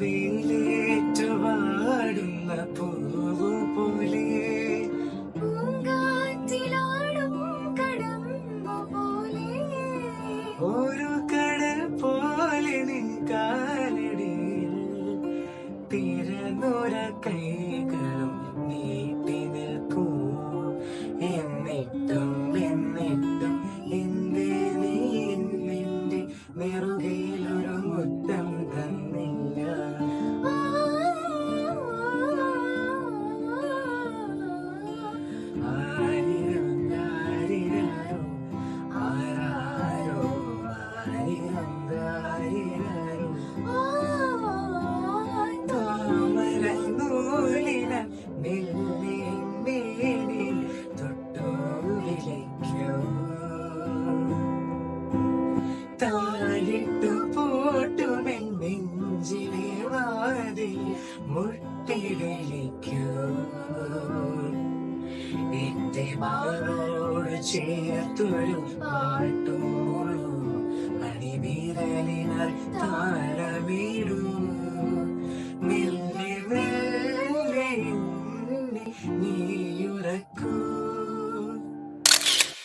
വെയിലേറ്റുവാടുന്ന പൂവു പോലെ പൂങ്കാറ്റിലാടും കടമ്പു പോലെ ഒരു കടൽ പോലെ നിൻ കാലടിയിൽ തിരന്നുര കൈകളും നീട്ടി നിൽക്കൂ. എന്നിട്ടും എന്തേ നീ നിന്റെ നെറുകയിലൊരു മുത്തം തന്നില്ല? ആരിരം ആരിരാരോ ആരാരോ ആരിരം ആരിരാരോ താമര നൂലിന നെല്ലിൻ മേനിൽ തൊട്ടു വിളിക്കൂ. താഴിട്ടു പൂട്ടുമെൻ നെഞ്ചിലെ വാതിൽ മുട്ടി വിളിക്കൂ. എന്റെ മാറോട് ചേർത്തൊരു പാട്ടുമൂളൂ. മണിവിരലിനാൽ താളമിടൂ.